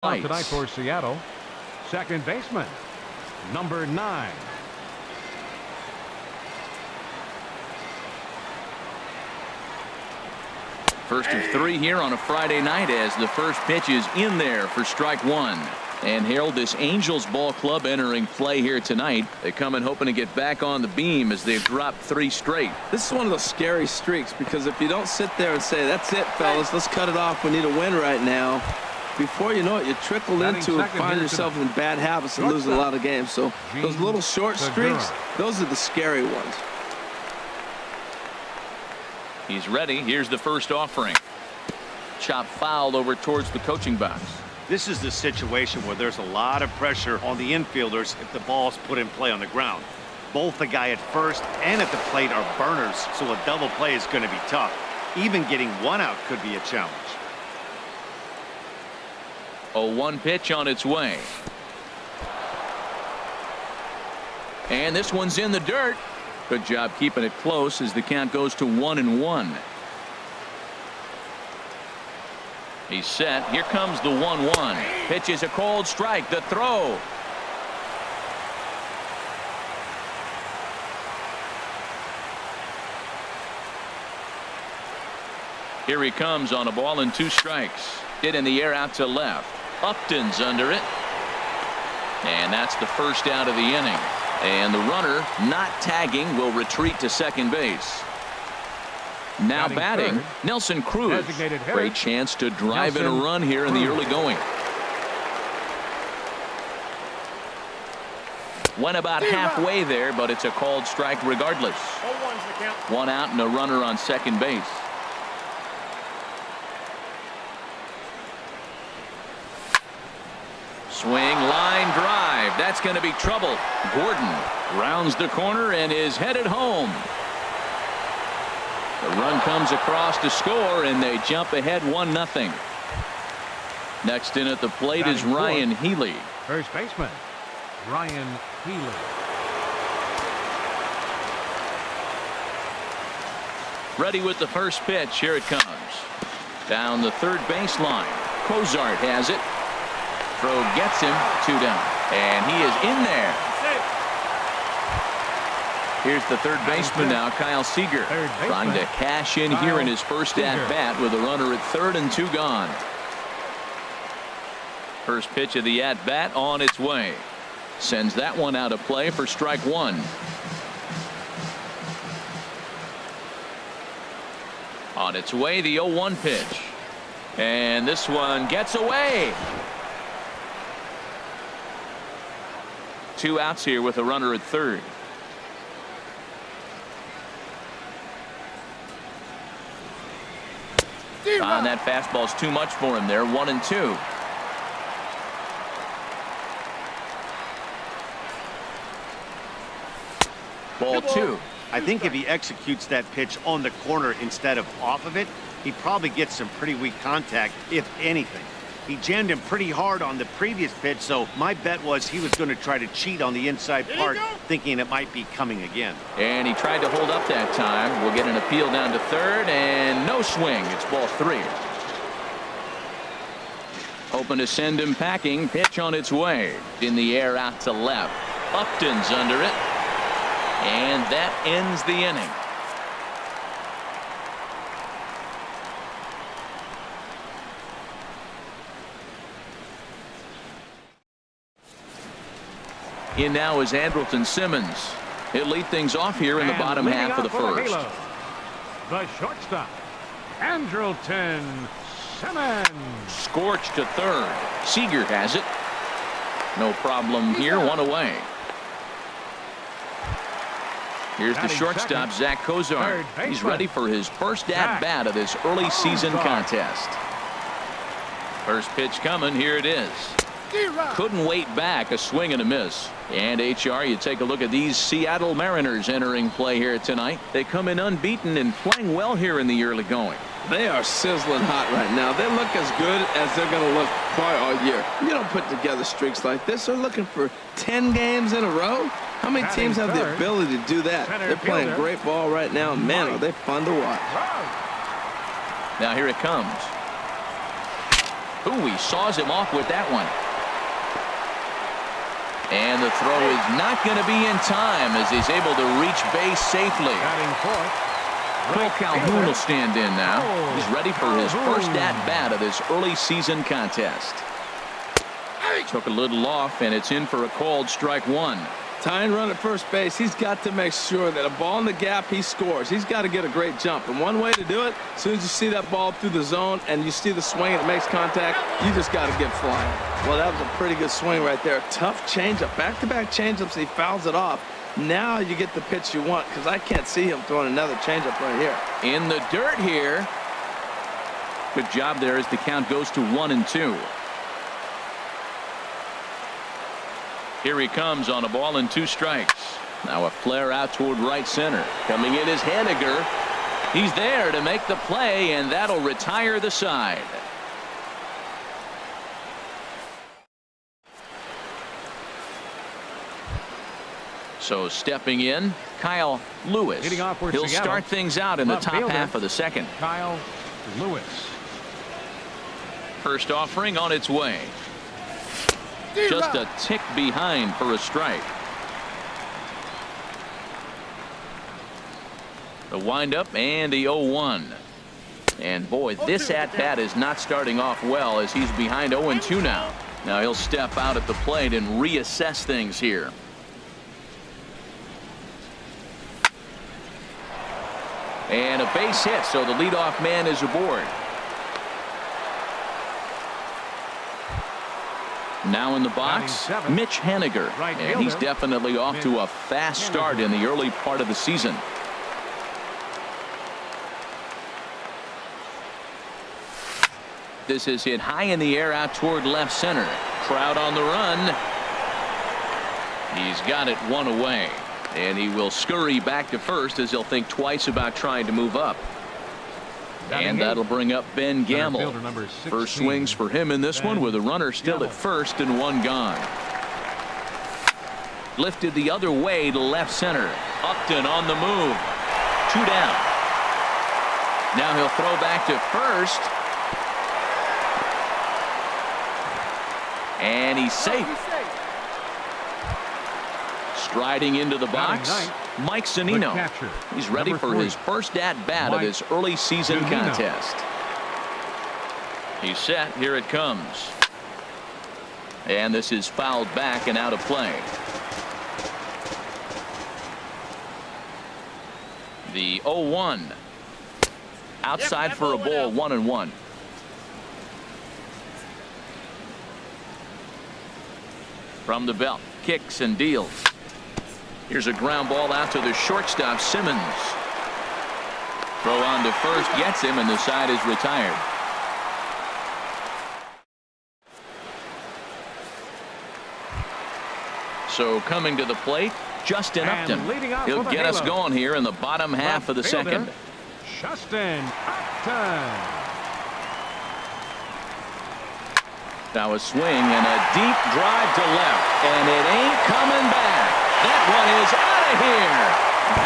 Tonight for Seattle, second baseman, number 9. First of 3 here on a Friday night as the first pitch is in there for strike 1. And Harold, this Angels ball club entering play here tonight. They come in hoping to get back on the beam as they've dropped 3 straight. This is one of those scary streaks because if you don't sit there and say, that's it, fellas, let's cut it off, we need a win right now. Before you know it, you trickle into and find yourself in bad habits and lose a lot of games. So those little short streaks, those are the scary ones. He's ready. Here's the first offering. Chop fouled over towards the coaching box. This is the situation where there's a lot of pressure on the infielders if the ball's put in play on the ground. Both the guy at first and at the plate are burners, so a double play is going to be tough. Even getting one out could be a challenge. A 1 pitch on its way. And this one's in the dirt. Good job keeping it close as the count goes to 1-1. He's set. Here comes the 1-1. Pitch is a cold strike. The throw. Here he comes on a ball and 2 strikes. Hit in the air out to left. Upton's under it. And that's the first out of the inning. And the runner not tagging will retreat to second base. Now batting, Nelson Cruz. Great chance to drive in a run here in the early going. Went about halfway there, but it's a called strike regardless. 1 out and a runner on second base. Swing, line drive. That's going to be trouble. Gordon rounds the corner and is headed home. The run comes across to score, and they jump ahead 1-0. Next in at the plate is Ryan Healy. First baseman, Ryan Healy. Ready with the first pitch. Here it comes. Down the third baseline. Cozart has it. Throw gets him. 2 down. And he is in there. Here's the third baseman now, Kyle Seager, trying to cash in here in his first at-bat with a runner at third and 2 gone. First pitch of the at-bat on its way. Sends that one out of play for strike 1. On its way, the 0-1 pitch. And this one gets away. 2 outs here with a runner at third. And that fastball's too much for him there. 1-2. Ball 2. I think if he executes that pitch on the corner instead of off of it, he probably gets some pretty weak contact, if anything. He jammed him pretty hard on the previous pitch, so my bet was he was going to try to cheat on the inside part, thinking it might be coming again. And he tried to hold up that time. We'll get an appeal down to third, and no swing. It's ball 3. Hoping to send him packing. Pitch on its way. In the air out to left. Upton's under it. And that ends the inning. In now is Andrelton Simmons. He'll lead things off here in the bottom half of the first. The shortstop, Andrelton Simmons. Scorched to third. Seager has it. No problem here. 1 away. Here's the shortstop, Zach Cozart. He's ready for his first at-bat of this early season contest. First pitch coming. Here it is. Couldn't wait back. A swing and a miss. And HR, you take a look at these Seattle Mariners entering play here tonight. They come in unbeaten and playing well here in the early going. They are sizzling hot right now. They look as good as they're going to look probably all year. You don't put together streaks like this. They're looking for 10 games in a row. How many teams have the ability to do that? They're playing great ball right now. Man, are they fun to watch. Now here it comes. Ooh, he saws him off with that one. And the throw is not going to be in time as he's able to reach base safely. Batting fourth. Cole Calhoun will stand in now. He's ready for his first at-bat of this early season contest. Took a little off, and it's in for a called strike one. Tying run at first base, he's got to make sure that a ball in the gap, he scores. He's got to get a great jump. And one way to do it, as soon as you see that ball through the zone and you see the swing and it makes contact, you just got to get flying. Well, that was a pretty good swing right there. Tough changeup. Back-to-back changeups, he fouls it off. Now you get the pitch you want, because I can't see him throwing another changeup right here. In the dirt here. Good job there as the count goes to 1-2. Here he comes on a ball and 2 strikes. Now a flare out toward right center. Coming in is Haniger. He's there to make the play, and that'll retire the side. So stepping in, Kyle Lewis. He'll start things out in the top half of the second. Kyle Lewis. First offering on its way. Just a tick behind for a strike. The windup and the 0-1. And boy, this at-bat is not starting off well as he's behind 0-2 now. Now he'll step out at the plate and reassess things here. And a base hit, so the leadoff man is aboard. Now in the box, Mitch Haniger, and he's definitely off to a fast start in the early part of the season. This is hit high in the air out toward left center. Trout on the run. He's got it one away, and he will scurry back to first as he'll think twice about trying to move up. And that'll bring up Ben Gamble. First swings for him in this one with a runner still at first and 1 gone. Lifted the other way to left center. Upton on the move. 2 down. Now he'll throw back to first. And he's safe. Striding into the box, Mike Zunino. He's ready for his first at-bat of this early season contest. He's set. Here it comes. And this is fouled back and out of play. The 0-1. Outside for a ball, 1-1. From the belt, kicks and deals. Here's a ground ball out to the shortstop, Simmons. Throw on to first, gets him, and the side is retired. So coming to the plate, Justin Upton. He'll get us going here in the bottom half of the second. Justin Upton. Now a swing and a deep drive to left, and it ain't coming back. That one is out of here.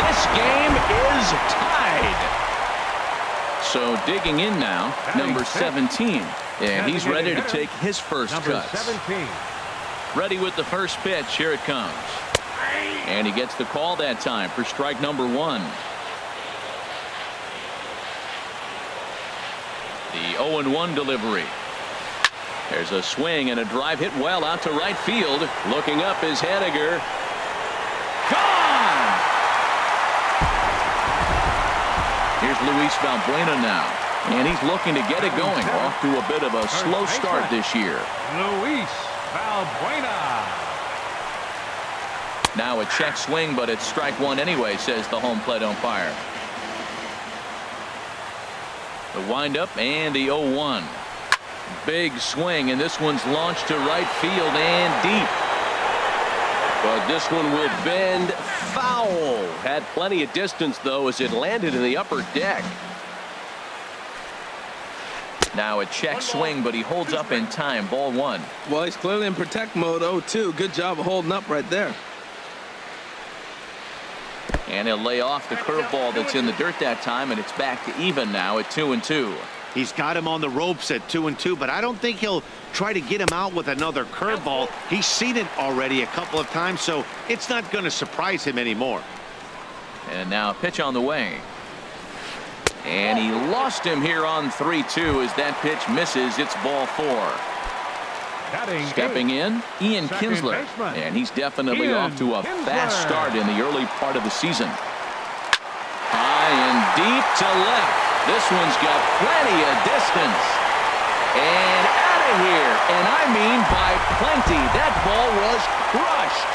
This game is tied. So digging in now, number 17, and he's ready to take his first cuts. Ready with the first pitch. Here it comes, and he gets the call that time for strike number 1. The 0-1 delivery. There's a swing and a drive hit well out to right field. Looking up is Haniger. Gone! Here's Luis Valbuena now, and he's looking to get it going. Off to a bit of a slow start this year. Luis Valbuena. Now a check swing, but it's strike 1 anyway, says the home plate umpire. The windup and the 0-1. Big swing, and this one's launched to right field and deep. But this one will bend foul. Had plenty of distance, though, as it landed in the upper deck. Now a check swing, but he holds up in time. Ball 1. Well, he's clearly in protect mode. 0-2. Good job of holding up right there. And he'll lay off the curveball that's in the dirt that time, and it's back to even now at 2-2. He's got him on the ropes at 2-2, but I don't think he'll try to get him out with another curveball. He's seen it already a couple of times, so it's not going to surprise him anymore. And now a pitch on the way. And he lost him here on 3-2 as that pitch misses. It's ball 4. Stepping in, Ian Kinsler. And he's definitely off to a fast start in the early part of the season. High and deep to left. This one's got plenty of distance. And out of here. And I mean by plenty. That ball was crushed.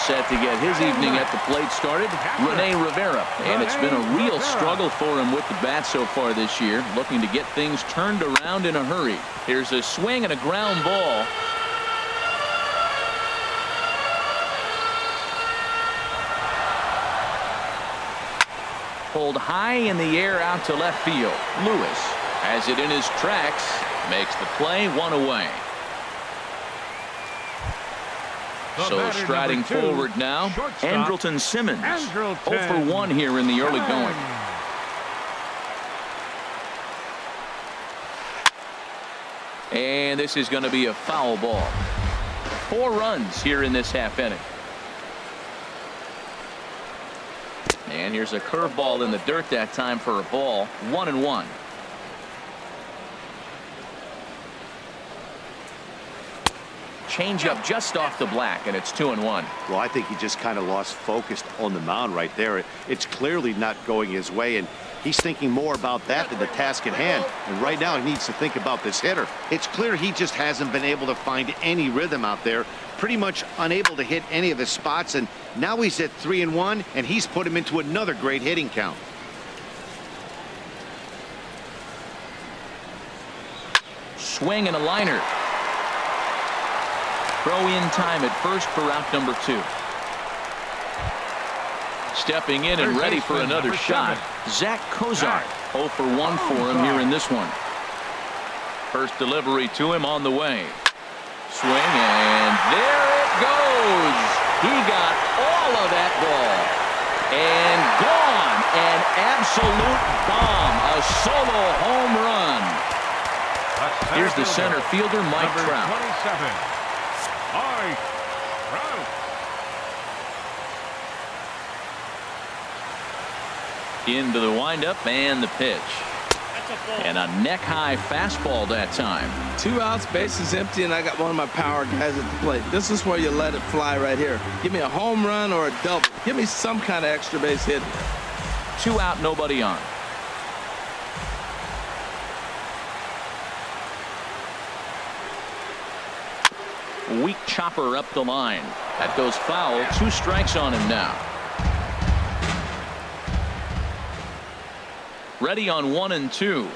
Set to get his evening at the plate started, Rene Rivera. And it's been a real struggle for him with the bat so far this year, looking to get things turned around in a hurry. Here's a swing and a ground ball. Pulled high in the air out to left field. Lewis has it in his tracks, makes the play, 1 away. So striding forward now, Andrelton Simmons. 0 for 1 here in the early going. And this is going to be a foul ball. 4 runs here in this half inning. And here's a curveball in the dirt that time for a ball. 1-1. Change up just off the black, and it's 2-1. Well, I think he just kind of lost focus on the mound right there. It's clearly not going his way, and he's thinking more about that than the task at hand. And right now he needs to think about this hitter. It's clear he just hasn't been able to find any rhythm out there. Pretty much unable to hit any of his spots, and now he's at 3-1, and he's put him into another great hitting count. Swing and a liner. Throw in time at first for out number 2. Stepping in and ready for another shot, Zach Kozar. 0 for 1 for him here in this one. First delivery to him on the way. Swing, and there it goes. He got all of that ball. And gone. An absolute bomb. A solo home run. Here's the center fielder, Mike Trout. 27. Into the windup and the pitch. And a neck-high fastball that time. 2 outs, bases empty, and I got one of my power guys at the plate. This is where you let it fly right here. Give me a home run or a double. Give me some kind of extra base hit. 2 out, nobody on. Weak chopper up the line. That goes foul. 2 strikes on him now. Ready on 1-2.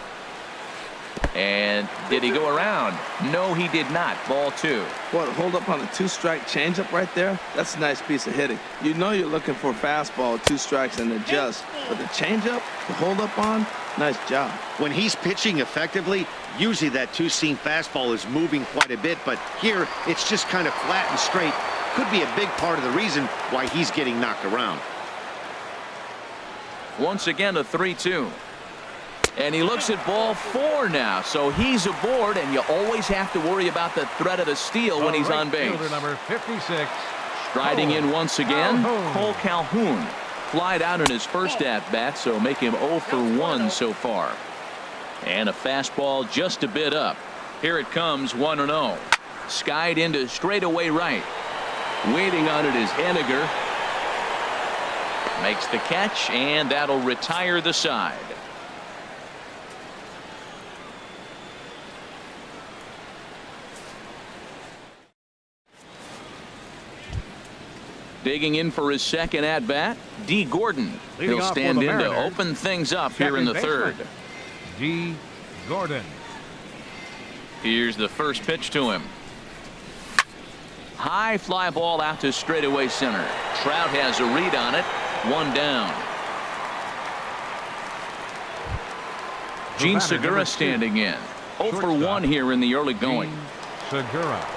And did he go around? No, he did not. Ball 2. What, hold up on a 2-strike changeup right there? That's a nice piece of hitting. You know you're looking for a fastball, 2 strikes, and adjust. But the changeup, the hold up on, nice job. When he's pitching effectively, usually that 2-seam fastball is moving quite a bit, but here it's just kind of flat and straight. Could be a big part of the reason why he's getting knocked around. Once again, a 3-2. And he looks at ball 4 now, so he's aboard, and you always have to worry about the threat of the steal when he's on base. Number 56. Striding in once again, Cole Calhoun. Flied out in his first at-bat, so make him 0 for 1 so far. And a fastball just a bit up. Here it comes, 1-0. Skied into straightaway right. Waiting on it is Henniger. Makes the catch, and that'll retire the side. Digging in for his second at-bat, D. Gordon. He'll stand in to open things up here in the third. D. Gordon. Here's the first pitch to him. High fly ball out to straightaway center. Trout has a read on it. 1 down. Gene Segura standing in. 0 for 1 here in the early going. Segura.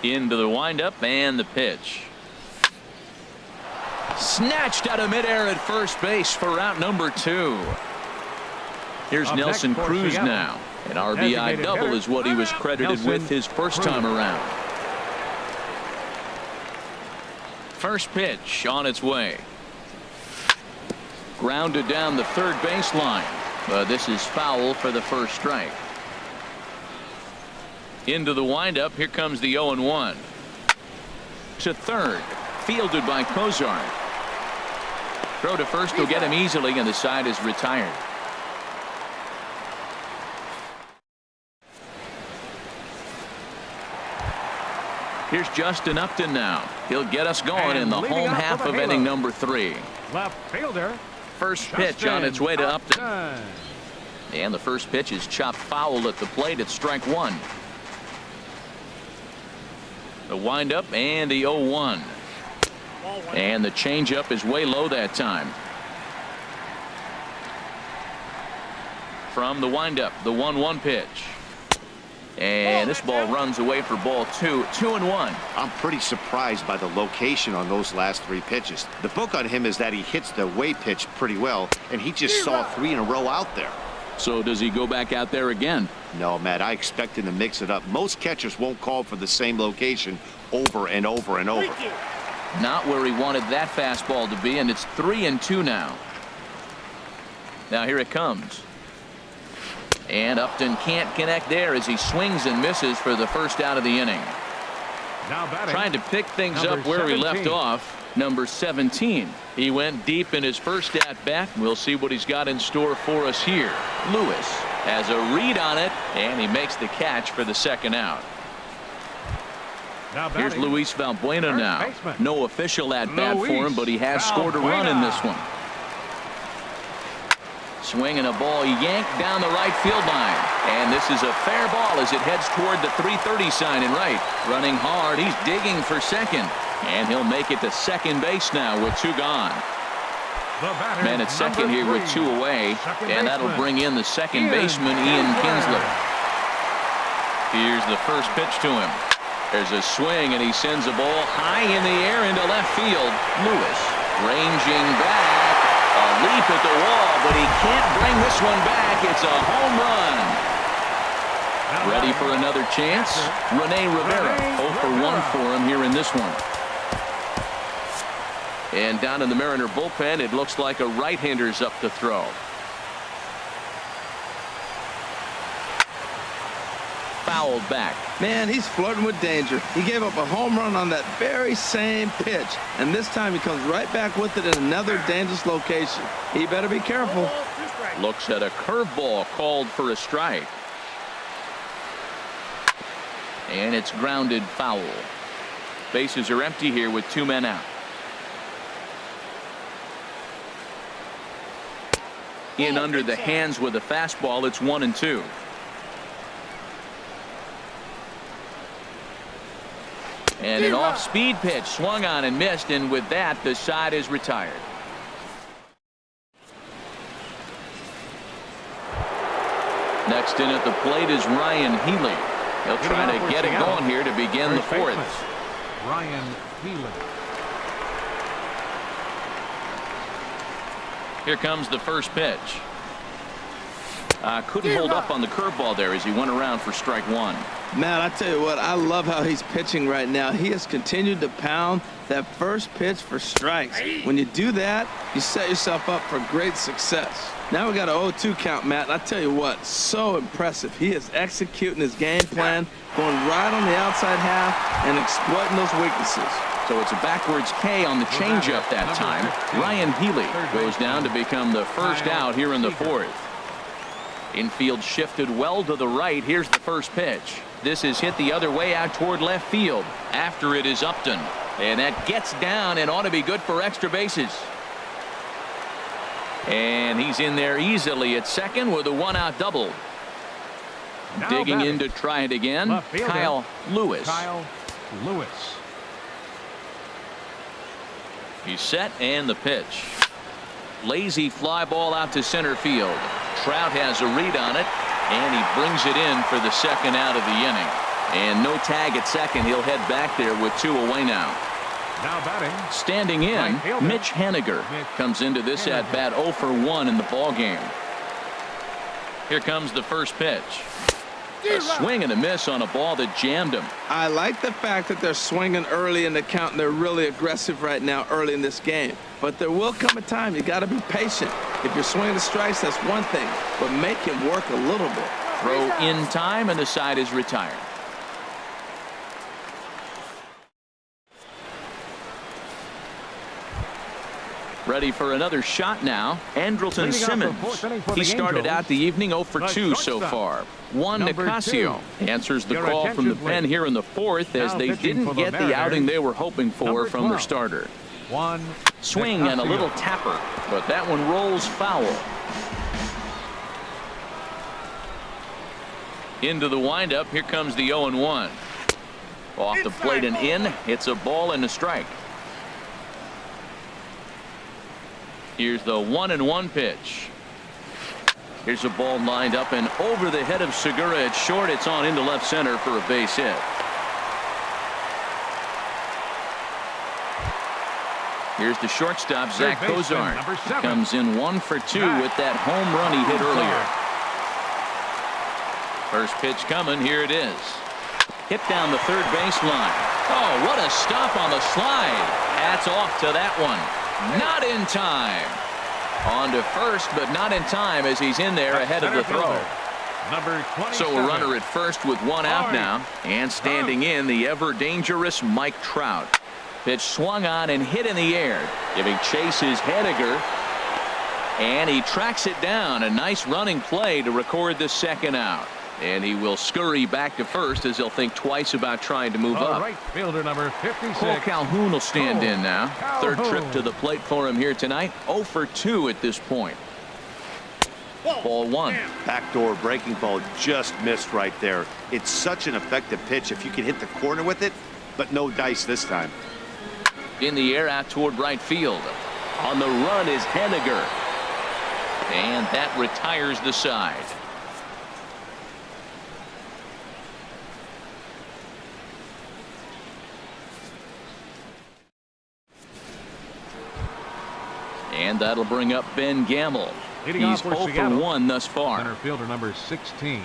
Into the windup and the pitch. Snatched out of midair at first base for out number 2. Here's Up Nelson next for Cruz Seattle. now. An RBI Designated double hitter, is what he was credited Nelson with his first Cruz. time around. First pitch on its way. Grounded down the third baseline. But this is foul for the first strike. Into the windup. Here comes the 0-1. To third. Fielded by Cozart. Throw to first will get him easily, and the side is retired. Here's Justin Upton now. He'll get us going in the home half of inning number 3. Left fielder. First pitch on its way to Upton. And the first pitch is chopped foul at the plate at strike 1. The windup and the 0-1. And the changeup is way low that time. From the windup, the 1-1 pitch. And this ball runs away for ball 2. 2-1. I'm pretty surprised by the location on those last 3 pitches. The book on him is that he hits the away pitch pretty well, and he just saw 3 in a row out there. So does he go back out there again? No, Matt, I expect him to mix it up. Most catchers won't call for the same location over and over and over. Not where he wanted that fastball to be, and it's 3-2 now. Now here it comes. And Upton can't connect there as he swings and misses for the first out of the inning. Now batting. Trying to pick things Number up where he 17. left off. Number 17. He went deep in his first at bat. We'll see what he's got in store for us here. Lewis has a read on it, and he makes the catch for the second out. Now Here's batting. Luis Valbuena First now. baseman. No official at bat for him, Luis but he has scored a run in this one. Swinging a ball yanked down the right field line. And this is a fair ball as it heads toward the 330 sign in right. Running hard. He's digging for second. And he'll make it to second base now with 2 gone. The batter, Man at second here with 2 away. And that'll bring in the second baseman, Ian Kinsler. Here's the first pitch to him. There's a swing, and he sends a ball high in the air into left field. Lewis ranging back. A leap at the wall, but he can't bring this one back. It's a home run. Ready for another chance? Rene Rivera. 0 for 1 for him here in this one. And down in the Mariner bullpen, it looks like a right-hander's up to throw. Fouled back. Man, he's flirting with danger. He gave up a home run on that very same pitch, and this time he comes right back with it in another dangerous location. He better be careful. Looks at a curveball called for a strike. And it's grounded foul. Bases are empty here with 2 men out. In under the hands with a fastball. It's 1-2. And an off-speed pitch swung on and missed, and with that the side is retired. Next in at the plate is Ryan Healy. He'll try to get it going here to begin the 4th. Ryan Healy. Here comes the first pitch. Couldn't hold up on the curveball there as he went around for strike 1. Man, I tell you what, I love how he's pitching right now. He has continued to pound that first pitch for strikes. When you do that, you set yourself up for great success. Now we got an 0-2 count, Matt, and I tell you what, so impressive. He is executing his game plan, going right on the outside half and exploiting those weaknesses. So it's a backwards K on the changeup that time. Ryan Healy goes down to become the first out here in the 4th. Infield shifted well to the right. Here's the first pitch. This is hit the other way out toward left field. After it is Upton. And that gets down and ought to be good for extra bases. And he's in there easily at second with a 1-out double. Now Digging batting. in to try it again. Left fielder, Kyle Lewis. Kyle Lewis. He's set, and the pitch. Lazy fly ball out to center field. Trout has a read on it, and he brings it in for the second out of the inning. And no tag at second. He'll head back there with 2 away now. Now batting. Standing in, Mitch Haniger comes into this at bat 0 for 1 in the ball game. Here comes the first pitch. A swing and a miss on a ball that jammed him. I like the fact that they're swinging early in the count and they're really aggressive right now early in this game. But there will come a time you got to be patient. If you're swinging the strikes, that's one thing, but make him work a little bit. Throw in time, and the side is retired. Ready for another shot now. Andrelton Simmons. He started out the evening 0 for 2 so far. Juan Nicasio answers the call from the pen here in the fourth, as they didn't get the outing they were hoping for from their starter. Swing and a little tapper, but that one rolls foul. Into the windup. Here comes the 0-1. Off the plate and in. It's a ball and a strike. Here's the 1-1 pitch. Here's a ball lined up and over the head of Segura at short. It's on into left center for a base hit. Here's the shortstop, Zach Cozart. Comes in 1 for 2 with that home run he hit earlier. First pitch coming. Here it is. Hit down the third baseline. Oh, what a stop on the slide. Hats off to that one. Not in time. On to first, but not in time, as he's in there ahead of the throw. So a runner at first with 1 out now. And standing in, the ever dangerous Mike Trout. Pitch swung on and hit in the air. Giving chase is Haniger. And he tracks it down. A nice running play to record the second out. And he will scurry back to first, as he'll think twice about trying to move up. Right fielder number 56. Cole Calhoun will stand in now. Third trip to the plate for him here tonight. 0 for 2 at this point. Ball 1. Backdoor breaking ball just missed right there. It's such an effective pitch if you can hit the corner with it, but no dice this time. In the air out toward right field. On the run is Haniger. And that retires the side. And that'll bring up Ben Gamble. He's 0 for 1 thus far. Center fielder number 16,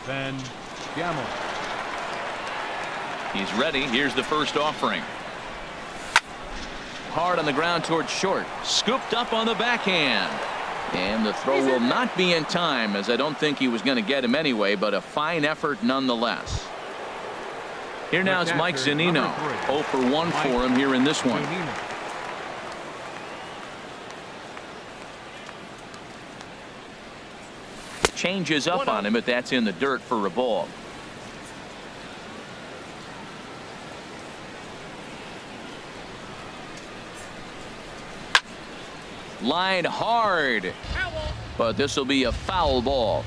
Ben Gamble. He's ready. Here's the first offering. Hard on the ground towards short. Scooped up on the backhand. And the throw will not be in time, as I don't think he was going to get him anyway, but a fine effort nonetheless. Here now is Mike Zunino. 0 for 1 for him here in this one. Changes up on him, but that's in the dirt for a ball. Line hard, but this will be a foul ball.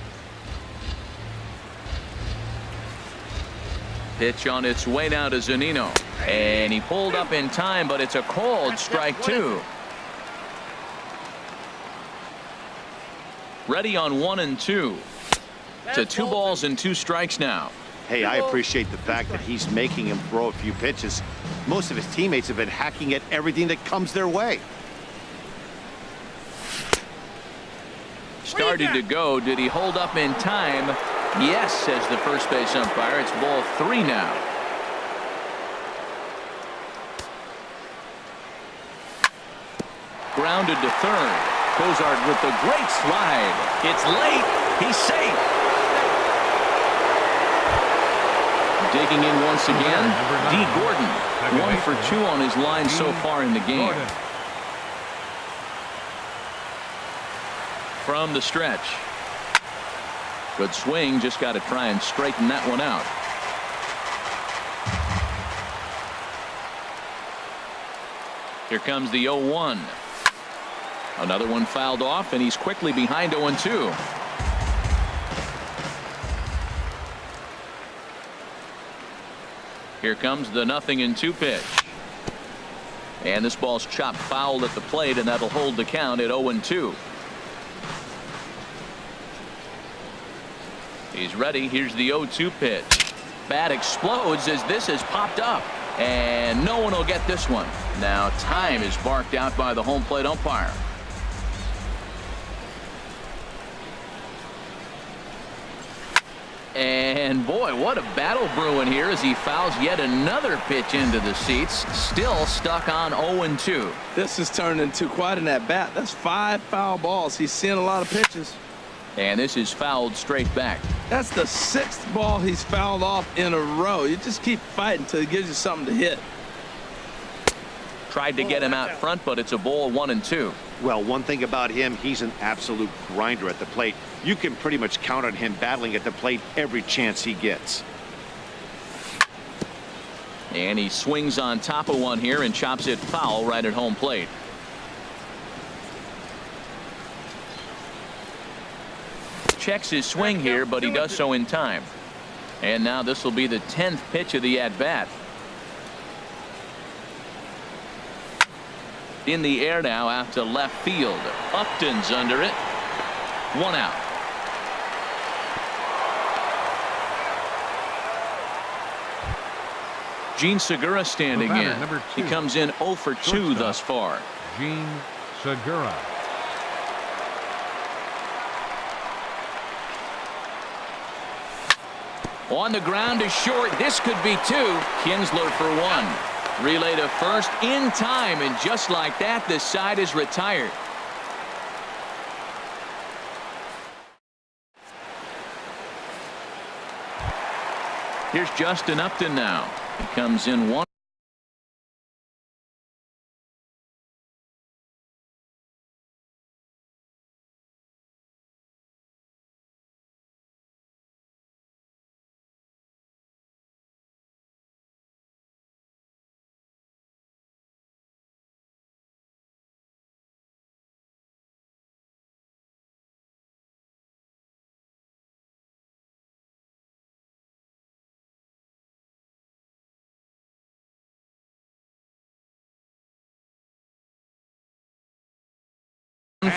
Pitch on its way now to Zunino, and he pulled up in time, but it's a called strike 2. Ready on 1 and 2. To 2 balls and 2 strikes now. Hey, I appreciate the fact that he's making him throw a few pitches. Most of his teammates have been hacking at everything that comes their way. Started to go. Did he hold up in time? Yes, says the first base umpire. It's ball 3 now. Grounded to third. Cozart with the great slide. It's late. He's safe. Digging in once again, D. Gordon. 1 for 2 on his line so far in the game. From the stretch. Good swing. Just got to try and straighten that one out. Here comes the 0-1. Another one fouled off, and he's quickly behind 0-2. Here comes the 0-2 pitch. And this ball's chopped foul at the plate, and that'll hold the count at 0-2. He's ready. Here's the 0-2 pitch. Bat explodes as this has popped up. And no one will get this one. Now time is barked out by the home plate umpire. And boy, what a battle brewing here as he fouls yet another pitch into the seats. Still stuck on 0-2. This has turned into quite an at-bat. That's 5 foul balls. He's seeing a lot of pitches. And this is fouled straight back. That's the 6th ball he's fouled off in a row. You just keep fighting until he gives you something to hit. Tried to get him out front, but it's a ball 1-2. Well, one thing about him, he's an absolute grinder at the plate. You can pretty much count on him battling at the plate every chance he gets. And he swings on top of one here and chops it foul right at home plate. Checks his swing here, but he does so in time. And now this will be the 10th pitch of the at-bat. In the air now out to left field. Upton's under it. 1 out. Gene Segura standing in. He comes in 0 for 2 thus far. Gene Segura. On the ground is short. This could be 2. Kinsler for 1. Relay to first in time, and just like that, the side is retired. Here's Justin Upton now. He comes in 1.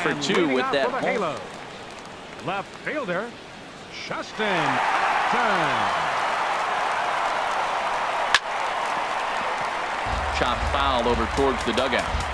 For 2 with that halo. Left fielder Justin Upton. Chop foul over towards the dugout.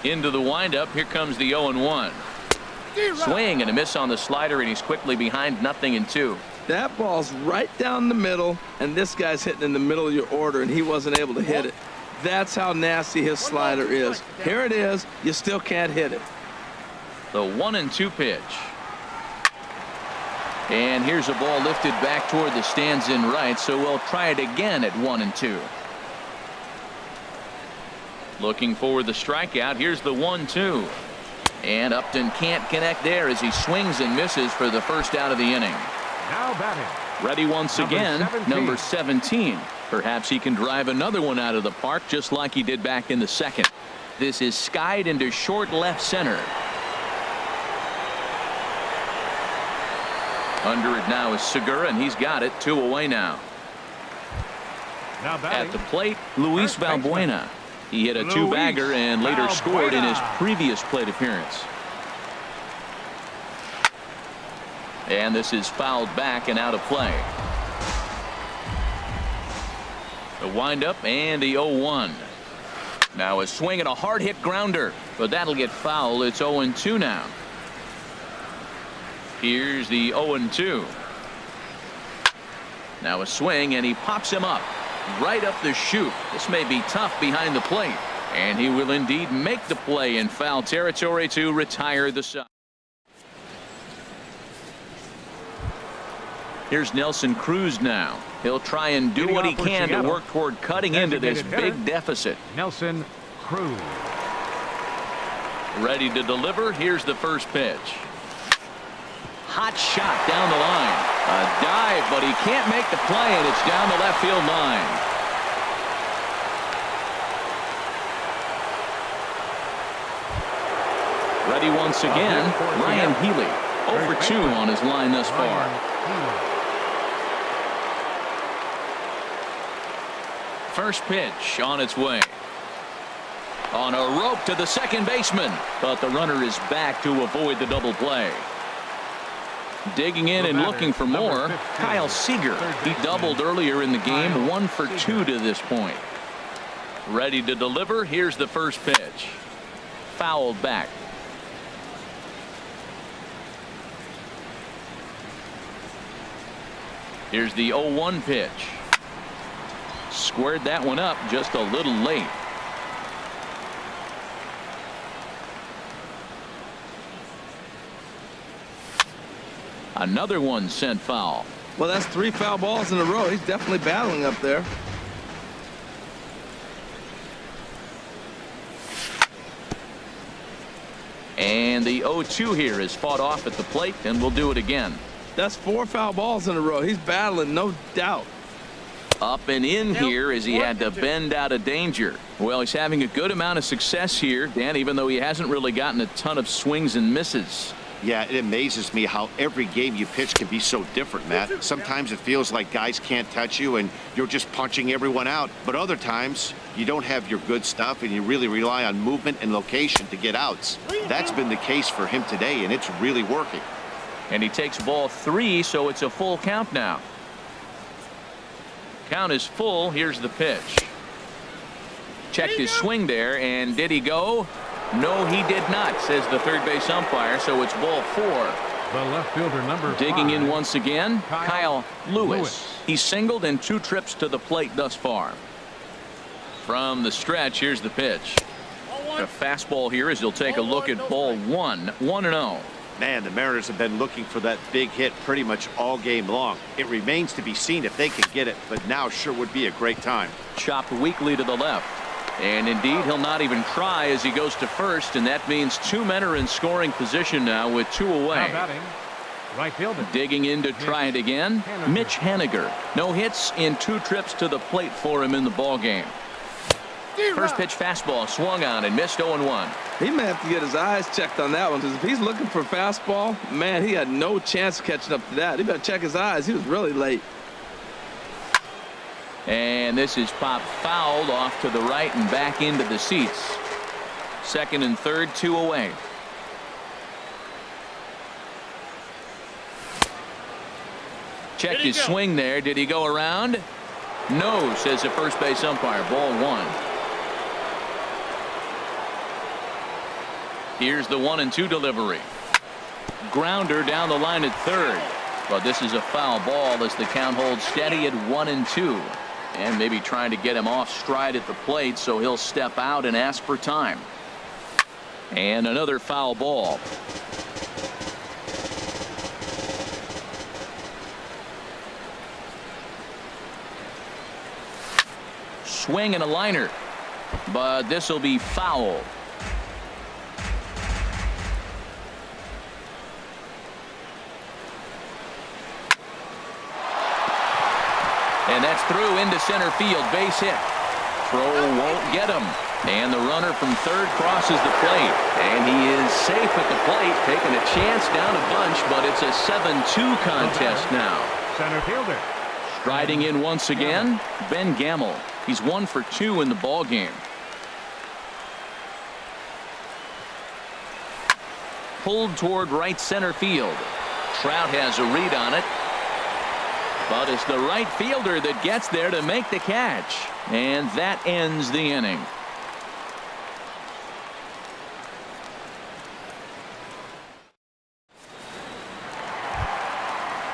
Into the windup. Here comes the 0-1. Swing and a miss on the slider, and he's quickly behind 0-2. That ball's right down the middle, and this guy's hitting in the middle of your order, and he wasn't able to hit it. That's how nasty his slider is. Here it is. You still can't hit it. The 1-2 pitch. And here's a ball lifted back toward the stands in right, so we'll try it again at 1-2. Looking for the strikeout. Here's the 1-2. And Upton can't connect there as he swings and misses for the first out of the inning. Now batting. Ready once again, 17. number 17. Perhaps he can drive another one out of the park just like he did back in the second. This is skied into short left center. Under it now is Segura, and he's got it. 2 away now. Now batting. At the plate, Luis Valbuena. He hit a 2-bagger and later scored in his previous plate appearance. And this is fouled back and out of play. The windup and the 0-1. Now a swing and a hard hit grounder, but that'll get foul. It's 0-2 now. Here's the 0-2. Now a swing, and he pops him up right up the chute. This may be tough behind the plate, and he will indeed make the play in foul territory to retire the side. Here's Nelson Cruz now. He'll try and do what he can to work toward cutting into this big deficit. Nelson Cruz. Ready to deliver. Here's the first pitch. Hot shot down the line. A dive, but he can't make the play, and it's down the left field line. Ready once again, Ryan Healy. 0 for 2 on his line thus far. First pitch on its way. On a rope to the second baseman, but the runner is back to avoid the double play. Digging in and looking for more, Kyle Seager. He doubled earlier in the game, 1 for 2 to this point. Ready to deliver. Here's the first pitch. Fouled back. Here's the 0-1 pitch. Squared that one up just a little late. Another one sent foul. Well, that's 3 foul balls in a row. He's definitely battling up there. And the 0-2 here is fought off at the plate, and we'll do it again. That's 4 foul balls in a row. He's battling, no doubt. Up and in here as he had to bend out of danger. Well, he's having a good amount of success here, Dan, even though he hasn't really gotten a ton of swings and misses. Yeah, it amazes me how every game you pitch can be so different, Matt. Sometimes it feels like guys can't touch you and you're just punching everyone out. But other times you don't have your good stuff and you really rely on movement and location to get outs. That's been the case for him today, and it's really working. And he takes ball 3, so it's a full count now. Count is full. Here's the pitch. Checked his swing there, and did he go? No, he did not, says the third base umpire, so it's ball 4. The left fielder, number 5. Digging in once again, Kyle Lewis. He's singled in 2 trips to the plate thus far. From the stretch, here's the pitch. A fastball here as he'll take a look at ball 1. 1-0. Man, the Mariners have been looking for that big hit pretty much all game long. It remains to be seen if they can get it, but now sure would be a great time. Chopped weakly to the left. And indeed, he'll not even try as he goes to first, and that means 2 men are in scoring position now with 2 away. Right fielder. Digging in to try it again, Mitch Haniger. No hits in 2 trips to the plate for him in the ballgame. First pitch fastball swung on and missed 0-1. He may have to get his eyes checked on that one, because if he's looking for fastball, man, he had no chance of catching up to that. He better check his eyes. He was really late. And this is popped fouled off to the right and back into the seats. Second and third, 2 away. Checked his swing there. Did he go around? No, says the first base umpire. Ball 1. Here's the 1-2 delivery. Grounder down the line at third. But this is a foul ball as the count holds steady at 1-2. And maybe trying to get him off stride at the plate, so he'll step out and ask for time. And another foul ball. Swing and a liner, but this will be foul. And that's through into center field. Base hit. Throw won't get him. And the runner from third crosses the plate. And he is safe at the plate, taking a chance down a bunch, but it's a 7-2 contest now. Center fielder. Striding in once again, Ben Gamel. He's 1 for 2 in the ball game. Pulled toward right center field. Trout has a read on it. But it's the right fielder that gets there to make the catch. And that ends the inning.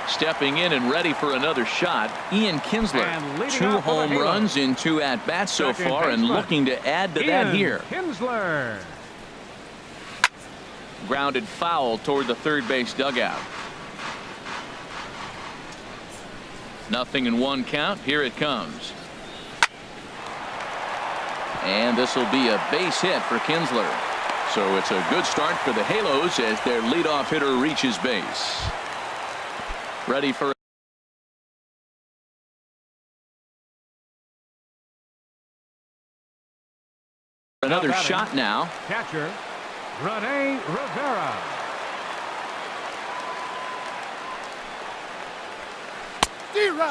Stepping in and ready for another shot, Ian Kinsler. 2 home runs in 2 at-bats so far, and looking to add to that here. Kinsler. Grounded foul toward the third base dugout. 0-1 count. Here it comes. And this will be a base hit for Kinsler. So it's a good start for the Halos as their leadoff hitter reaches base. Ready for another shot now. Catcher. Rene Rivera.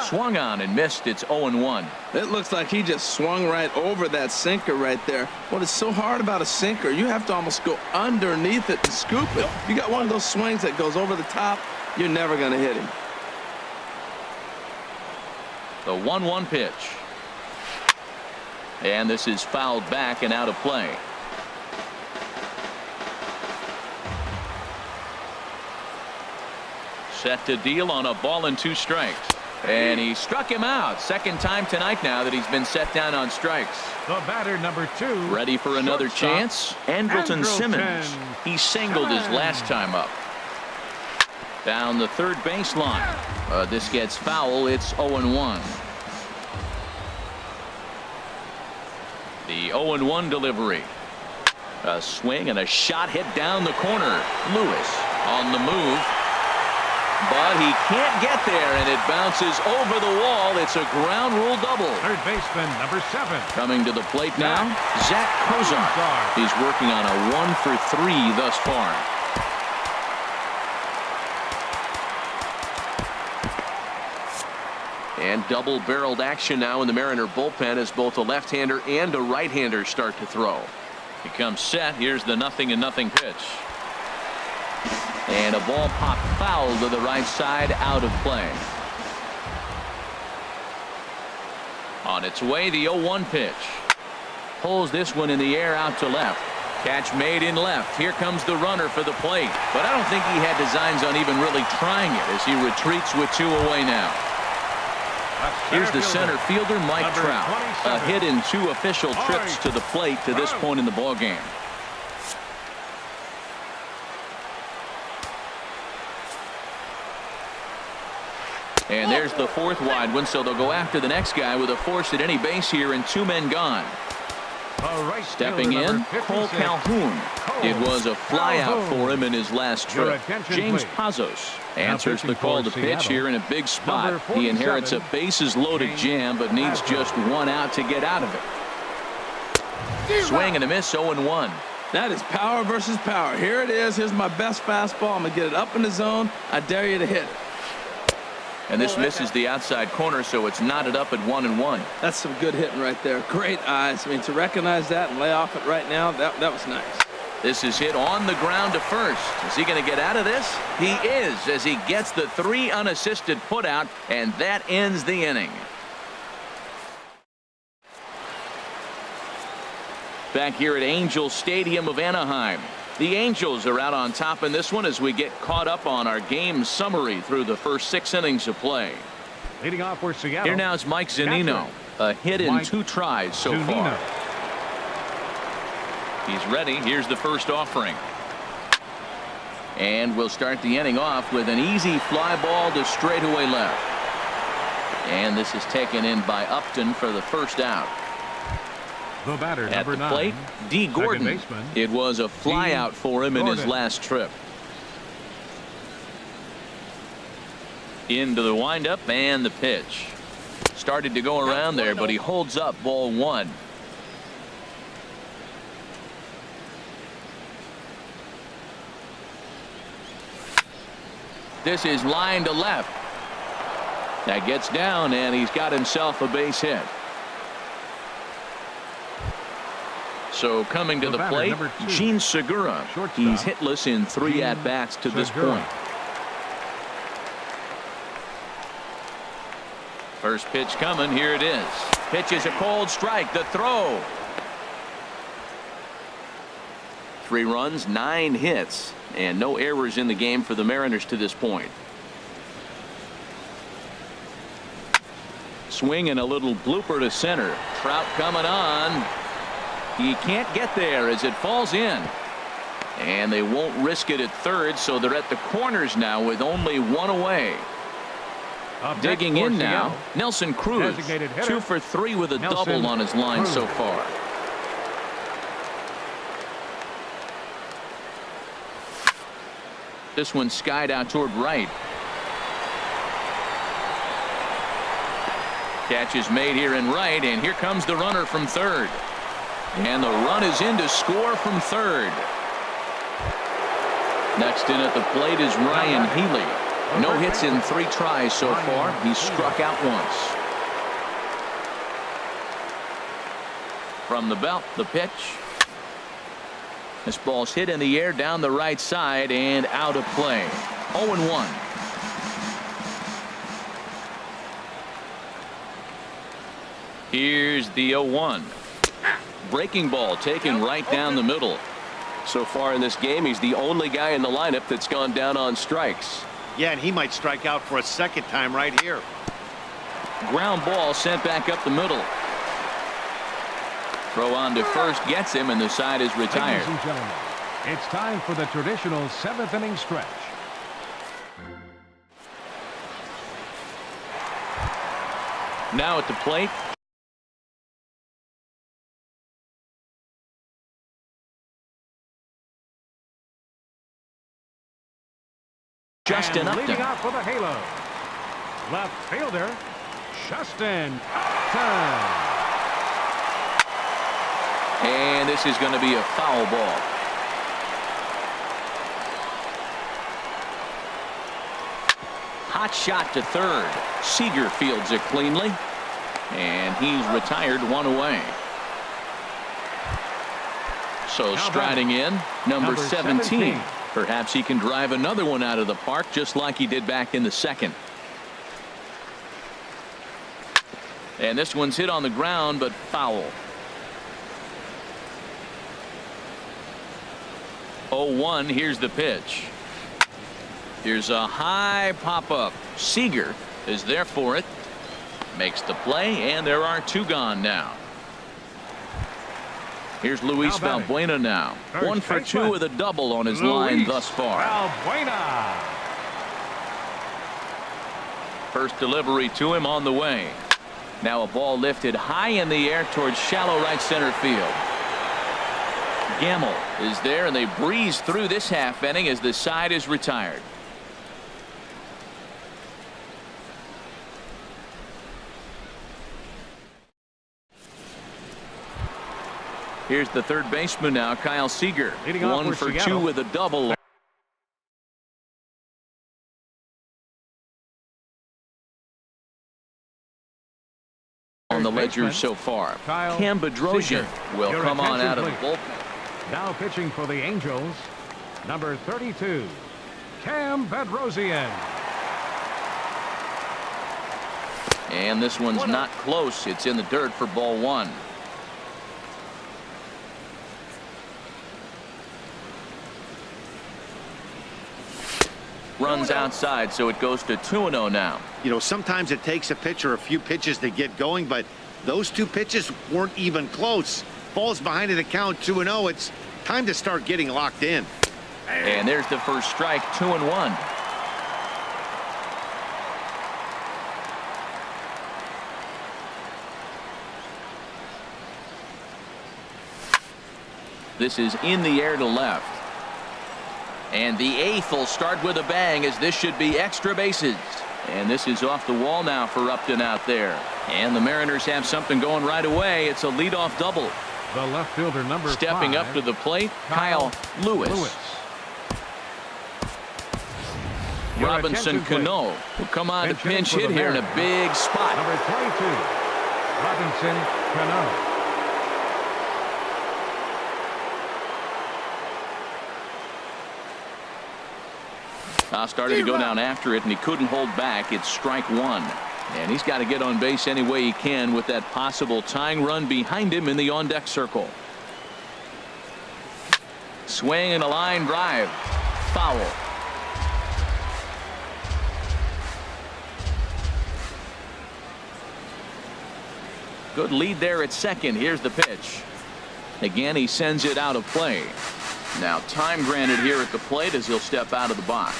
Swung on and missed. It's 0-1. It looks like he just swung right over that sinker right there. What is so hard about a sinker, you have to almost go underneath it and scoop it. You got one of those swings that goes over the top, you're never going to hit him. The 1-1 pitch. And this is fouled back and out of play. Set to deal on a ball and 2 strikes. And he struck him out. Second time tonight now that he's been set down on strikes. The batter, number 2. Ready for another chance? Andrelton Simmons. He singled his last time up. Down the third baseline. This gets foul. It's 0-1. The 0-1 delivery. A swing and a shot hit down the corner. Lewis on the move. But he can't get there, and it bounces over the wall. It's a ground rule double. Third baseman, number 7. Coming to the plate now, Zach Kozar. He's working on a 1 for 3 thus far. And double-barreled action now in the Mariner bullpen as both a left-hander and a right-hander start to throw. He comes set. Here's the 0-0 pitch. And a ball popped foul to the right side, out of play. On its way, the 0-1 pitch. Pulls this one in the air out to left. Catch made in left. Here comes the runner for the plate. But I don't think he had designs on even really trying it as he retreats with 2 away now. Here's the center fielder, Mike Trout. A hit in 2 official trips to the plate to this point in the ballgame. And there's the 4th wide one, so they'll go after the next guy with a force at any base here and 2 men gone. Stepping in, Cole Calhoun. It was a flyout for him in his last trip. James Pazos answers the call to pitch here in a big spot. He inherits a bases-loaded jam, but needs just 1 out to get out of it. Swing and a miss, 0-1. That is power versus power. Here it is. Here's my best fastball. I'm going to get it up in the zone. I dare you to hit it. And this misses the outside corner, so it's knotted up at 1-1. That's some good hitting right there. Great eyes. I mean, to recognize that and lay off it right now, that was nice. This is hit on the ground to first. Is he going to get out of this? He is, as he gets the 3 unassisted putout, and that ends the inning. Back here at Angel Stadium of Anaheim. The Angels are out on top in this one as we get caught up on our game summary through the first 6 innings of play. Leading off for Seattle. Here now is Mike Zunino. A hit in 2 tries so far. He's ready. Here's the first offering. And we'll start the inning off with an easy fly ball to straightaway left. And this is taken in by Upton for the first out. The batter, at the 9, plate, D. Gordon. It was a flyout for him in his last trip. Into the windup and the pitch. Started to go around there, but he holds up ball 1. This is line to left. That gets down, and he's got himself a base hit. So coming to the plate, Gene Segura. He's hitless in 3 at-bats to this point. First pitch coming. Here it is. Pitch is a cold strike. The throw. 3 runs, 9 hits, and no errors in the game for the Mariners to this point. Swing and a little blooper to center. Trout coming on. He can't get there as it falls in. And they won't risk it at third, so they're at the corners now with only 1 away. Digging in now, Nelson Cruz. 2 for 3 with a double on his line so far. This one skied out toward right. Catch is made here in right, and here comes the runner from third. And the run is in to score from third. Next in at the plate is Ryan Healy. No hits in 3 tries so far. He's struck out once. From the belt, the pitch. This ball's hit in the air down the right side and out of play. 0-1. Here's the 0-1. Breaking ball taken right down the middle. So far in this game, he's the only guy in the lineup that's gone down on strikes. Yeah, and he might strike out for a second time right here. Ground ball sent back up the middle. Throw on to first gets him, and the side is retired. Ladies and gentlemen, it's time for the traditional 7th inning stretch. Now at the plate, Justin and leading Upton. out for the Halo, left fielder Justin Upton. And this is going to be a foul ball. Hot shot to third. Seager fields it cleanly. And he's retired, 1 away. So striding in, number 17. Perhaps he can drive another one out of the park just like he did back in the second. And this one's hit on the ground, but foul. 0-1. Here's the pitch. Here's a high pop-up. Seager is there for it. Makes the play, and there are 2 gone now. Here's Luis Valbuena now. 1 for 2 with a double on his line thus far. Valbuena. First delivery to him on the way. Now a ball lifted high in the air towards shallow right center field. Gamble is there, and they breeze through this half inning as the side is retired. Here's the third baseman now, Kyle Seager. 1 for 2 with a double. On the ledger so far. Cam Bedrosian will come on out of the bullpen. Now pitching for the Angels, number 32, Cam Bedrosian. And this one's not close. It's in the dirt for ball 1. Runs outside, so it goes to 2-0 now. You know, sometimes it takes a pitcher a few pitches to get going, but those 2 pitches weren't even close. Falls behind in the count, 2-0. It's time to start getting locked in. And there's the first strike, 2-1. This is in the air to left. And the 8th will start with a bang, as this should be extra bases. And this is off the wall now for Upton out there. And the Mariners have something going right away. It's a leadoff double. The left fielder, number 5. Stepping up to the plate, Kyle Lewis. Robinson Cano will come on to pinch hit here in a big spot. Number 22, Robinson Cano. Started to go down after it, and he couldn't hold back. It's strike 1. And he's got to get on base any way he can with that possible tying run behind him in the on-deck circle. Swing and a line drive. Foul. Good lead there at second. Here's the pitch. Again, he sends it out of play. Now time granted here at the plate as he'll step out of the box.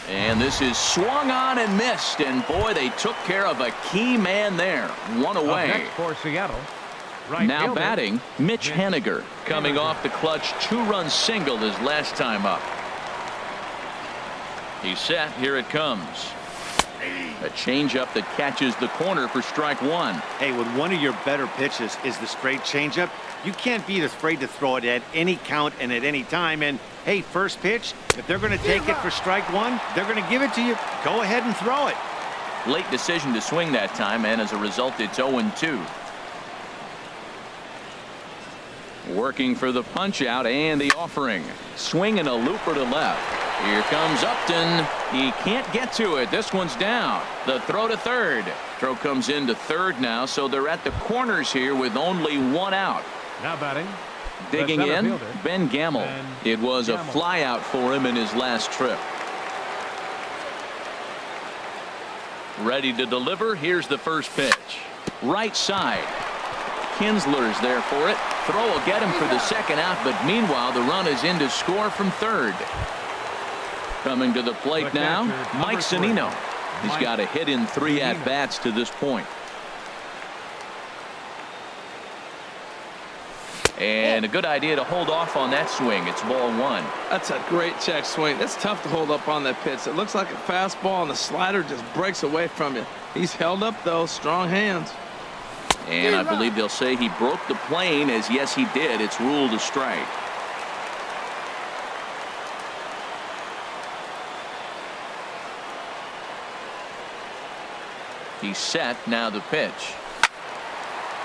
And this is swung on and missed, and boy, they took care of a key man there. 1 away. Next for Seattle, right now fielder, batting, Mitch Haniger, coming off the clutch 2-run single his last time up. He's set. Here it comes. A changeup that catches the corner for strike one. Hey, when one of your better pitches is the straight changeup, you can't be afraid to throw it at any count and at any time. And hey, first pitch, if they're going to take it for strike one, they're going to give it to you. Go ahead and throw it. Late decision to swing that time, and as a result, it's 0-2. Working for the punch out and the offering. Swinging a looper to left. Here comes Upton. He can't get to it. This one's down. The throw to third. Throw comes into third now, so they're at the corners here with only one out. Now batting. Digging the center in, fielder, Ben Gamel. It was a flyout for him in his last trip. Ready to deliver. Here's the first pitch. Right side. Kinsler's there for it. Throw will get him for the second out, but meanwhile the run is in to score from third. Coming to the plate now, Mike Zunino. He's got a hit in 3 at-bats to this point. And a good idea to hold off on that swing. It's ball one. That's a great check swing. That's tough to hold up on that pitch. It looks like a fastball, and the slider just breaks away from you. He's held up, though. Strong hands. And I believe they'll say he broke the plane, as yes, he did. It's ruled a strike. He's set. Now the pitch.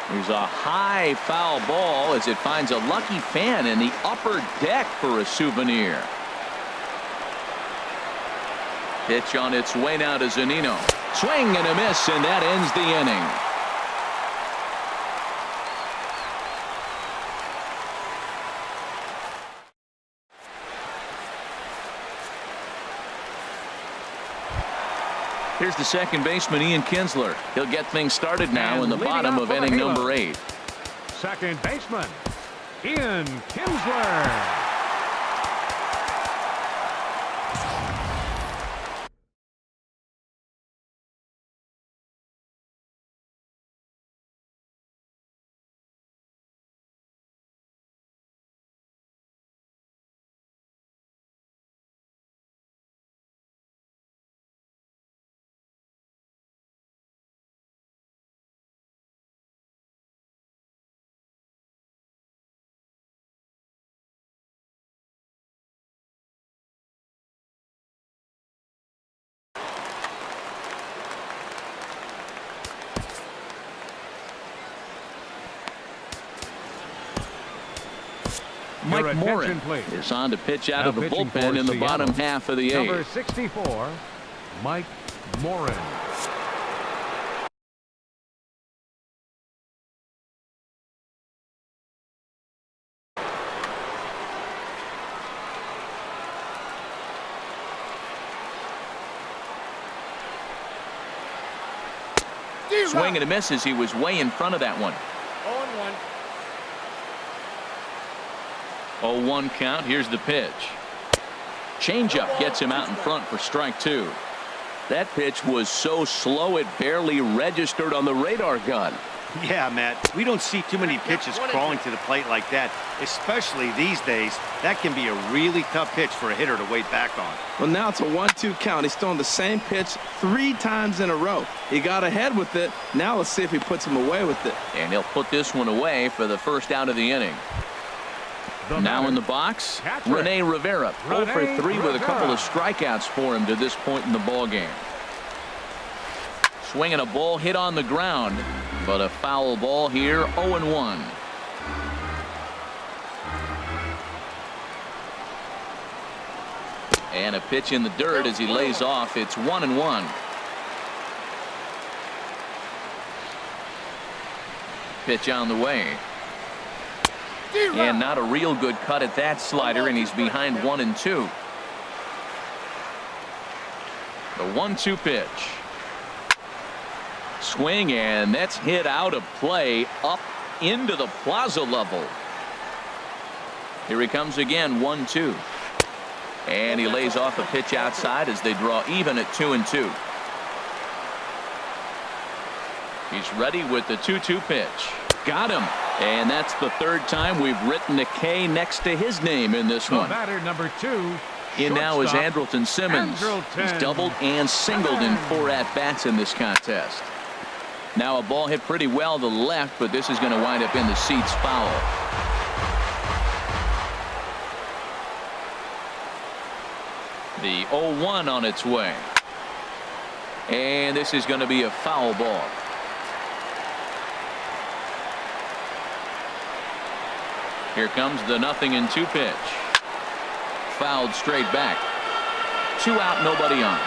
There's a high foul ball as it finds a lucky fan in the upper deck for a souvenir. Pitch on its way now to Zunino. Swing and a miss, and that ends the inning. Here's the second baseman, Ian Kinsler. He'll get things started now in the bottom of inning number 8. Second baseman, Ian Kinsler. Mike Morin is on to pitch out of the bullpen in the bottom half of the 8th. Number 64, Mike Morin. Swing and a miss as he was way in front of that one. 0-1 count. Here's the pitch. Changeup gets him out in front for strike 2. That pitch was so slow it barely registered on the radar gun. Yeah, Matt, we don't see too many pitches crawling to the plate like that, especially these days. That can be a really tough pitch for a hitter to wait back on. Well, now it's a 1-2 count. He's throwing the same pitch 3 times in a row. He got ahead with it. Now let's see if he puts him away with it. And he'll put this one away for the first out of the inning. Now in the box, Rene Rivera. 0 for 3 with a couple of strikeouts for him to this point in the ball game. Swinging a ball hit on the ground, but a foul ball here. 0-1. And a pitch in the dirt as he lays off. It's 1-1. Pitch on the way. And not a real good cut at that slider, and he's behind 1-2. The 1-2 pitch. Swing, and that's hit out of play up into the plaza level. Here he comes again, 1-2. And he lays off a pitch outside as they draw even at 2-2. He's ready with the 2-2 pitch. Got him. And that's the 3rd time we've written a K next to his name in this one. Batter number 2, In now is Andrelton Simmons. He's doubled and singled in 4 at-bats in this contest. Now a ball hit pretty well to the left, but this is going to wind up in the seats foul. The 0-1 on its way. And this is going to be a foul ball. Here comes the 0-2 pitch. Fouled straight back. 2 out, nobody on.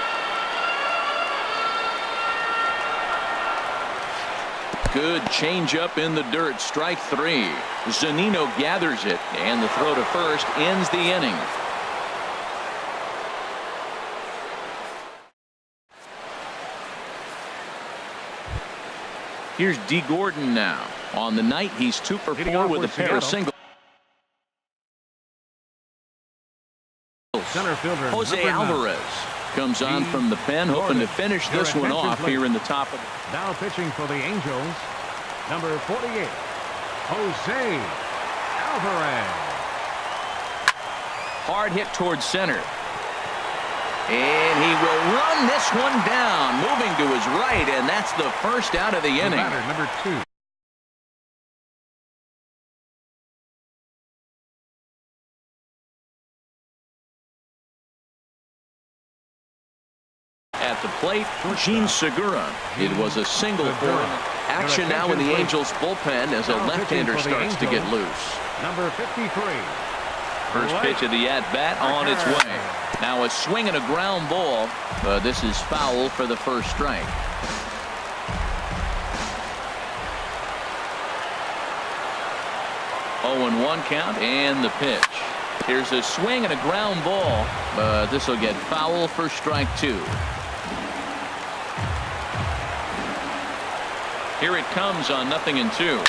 Good changeup in the dirt. Strike 3. Zunino gathers it, and the throw to first ends the inning. Here's D. Gordon now. On the night, he's 2 for 4 with a pair of singles. Center fielder Jose Alvarez comes on from the pen, hoping to finish this one off here in the top of the... Now pitching for the Angels, number 48, Jose Alvarez. Hard hit towards center. And he will run this one down, moving to his right, and that's the first out of the inning. Batter, number 2. At the plate, Gene Segura. It was a single for him. Action now in the Angels bullpen as a left-hander starts to get loose. Number 53. First pitch of the at-bat on its way. Now a swing and a ground ball. This is foul for the first strike. Oh, and 1 count and the pitch. Here's a swing and a ground ball. This will get foul for strike 2. Here it comes on 0-2.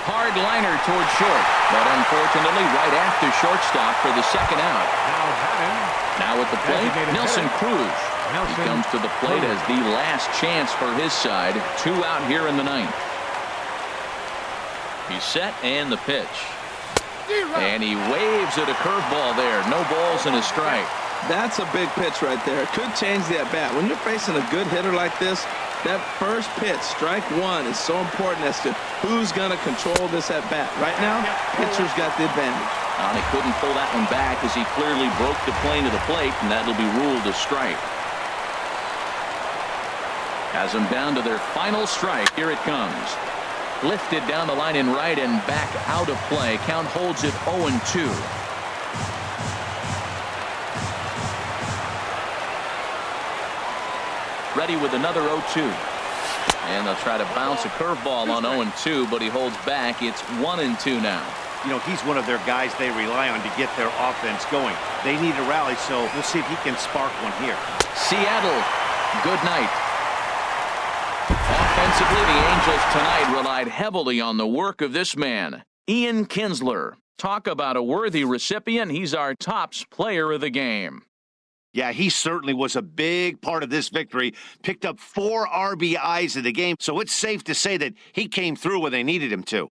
Hard liner towards short, but unfortunately right after shortstop for the second out. Now at the plate, Nelson Cruz. He comes to the plate as the last chance for his side. 2 out here in the 9th. He's set and the pitch. And he waves at a curveball there. No balls and a strike. That's a big pitch right there. It could change the at-bat. When you're facing a good hitter like this, that first pitch, strike 1, is so important as to who's going to control this at-bat. Right now, pitcher's got the advantage. And he couldn't pull that one back as he clearly broke the plane to the plate, and that'll be ruled a strike. Has them down to their final strike. Here it comes. Lifted down the line in right and back out of play. Count holds it 0-2. Ready with another 0-2. And they'll try to bounce a curveball on 0-2, but he holds back. It's 1-2 now. You know, he's one of their guys they rely on to get their offense going. They need a rally, so we'll see if he can spark one here. Seattle, good night. Offensively, the Angels tonight relied heavily on the work of this man, Ian Kinsler. Talk about a worthy recipient. He's our tops player of the game. Yeah, he certainly was a big part of this victory. Picked up 4 RBIs in the game, so it's safe to say that he came through when they needed him to.